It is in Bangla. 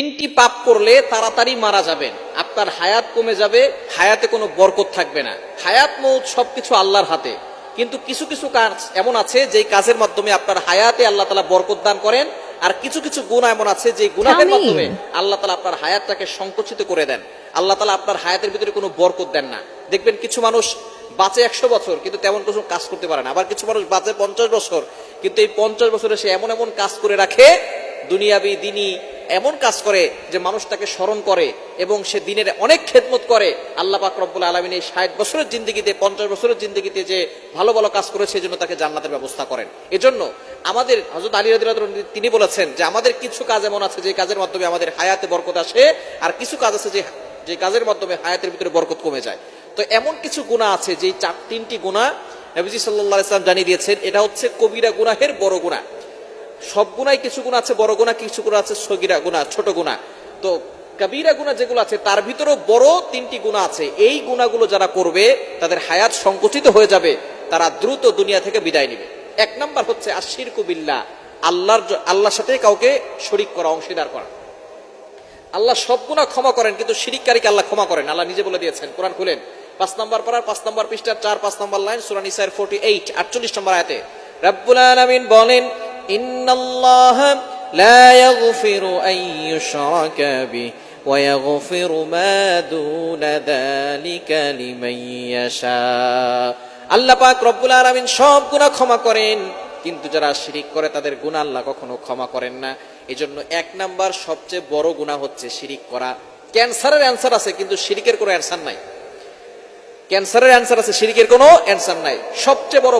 তিনটি পাপ করলে তাড়াতাড়ি মারা যাবেন, আপনার হায়াত কমে যাবে, হায়াতে কোনো বরকত থাকবে না। হায়াত মৌত সবকিছু আল্লাহর হাতে, কিন্তু কিছু কিছু কাজ এমন আছে যে কাজের মাধ্যমে আপনার হায়াতে আল্লাহ তাআলা বরকত দান করেন, আর কিছু কিছু গুনাহ এমন আছে যে গুনাহের মাধ্যমে আল্লাহ তাআলা আপনার হায়াতটাকে সংকুচিত করে দেন। আল্লাহ তাআলা আপনার হায়াতের ভিতরে কোনো বরকত দেন না। দেখবেন কিছু মানুষ বাঁচে 100 বছর কিন্তু তেমন কিছু কাজ করতে পারে না, আবার কিছু মানুষ বাঁচে 50 বছর কিন্তু এই 50 বছরে সে এমন এমন কাজ করে রাখে, দুনিয়াবি দিনই এমন কাজ করে যে মানুষ তাকে স্মরণ করে এবং সে দিনের অনেক খেদমত করে। আল্লাহ পাক রব্বুল আলামিন এই 60 বছরের জিন্দেগিতে, 50 বছরের জিন্দেগিতে যে ভালো ভালো কাজ করেছে সেজন্য তাকে জান্নাতের ব্যবস্থা করেন। এজন্য আমাদের হযরত আলী রাদিয়াল্লাহু আনহু তিনি বলেছেন যে আমাদের কিছু কাজ এমন আছে যে কাজের মাধ্যমে আমাদের হায়াতে বরকত আসে, আর কিছু কাজ আছে যে কাজের মাধ্যমে হায়াতের ভিতরে বরকত কমে যায়। তো এমন কিছু গুনাহ আছে যে তিনটি গুনাহ নবীজি সাল্লাল্লাহু আলাইহি ওয়াসাল্লাম জানিয়ে দিয়েছেন, এটা হচ্ছে কবিরা গুনাহের বড় গুনাহ। সব গুনাই, কিছু গুনাহ আছে বড় গুনাহ, কিছু গুনাহ আছে সগীরা গুনাহ, ছোট গুনাহ। তো কবিরা গুনাহ যেগুলো আছে তার ভিতরেও বড় তিনটি গুনাহ আছে। এই গুনাহগুলো যারা করবে তাদের হায়াত সংকুচিত হয়ে যাবে, তারা দ্রুত দুনিয়া থেকে বিদায় নেবে। এক নাম্বার হচ্ছে আশিরকু বিল্লাহ, আল্লাহর সাথে কাউকে শরীক করা, অংশীদার করা। আল্লাহ সব গুনাহ ক্ষমা করেন কিন্তু শিরিককারীকে আল্লাহ ক্ষমা করেন। আল্লাহ নিজে বলে দিয়েছেন, কোরআন খুলেন 5 নম্বর পারার 5 নম্বর পৃষ্ঠার 4-5 নম্বর লাইন, সূরা নিসার 48 48 নম্বর আয়াতে রব্বুল আলামিন বলেন, ইন্নাল্লাহা লা ইয়াগফিরু আন ইউশরাকা বিহি ওয়া ইয়াগফিরু মা দুনা যালিকা লিমান ইয়াশা। আল্লাহ পাক রব্বুল আলামিন সব গুনাহ ক্ষমা করেন, কিন্তু যারা শিরিক করে তাদের গুনাহ আল্লাহ কখনো ক্ষমা করেন না। এজন্য এক নাম্বার সবচেয়ে বড় গুনাহ হচ্ছে শিরিক করা। ক্যান্সারের অ্যানসার আছে কিন্তু শিরিকের কোনো অ্যানসার নাই। ক্যান্সারের অ্যানসার আছে, শিরিকের কোনো অ্যানসার নাই। সবচেয়ে বড়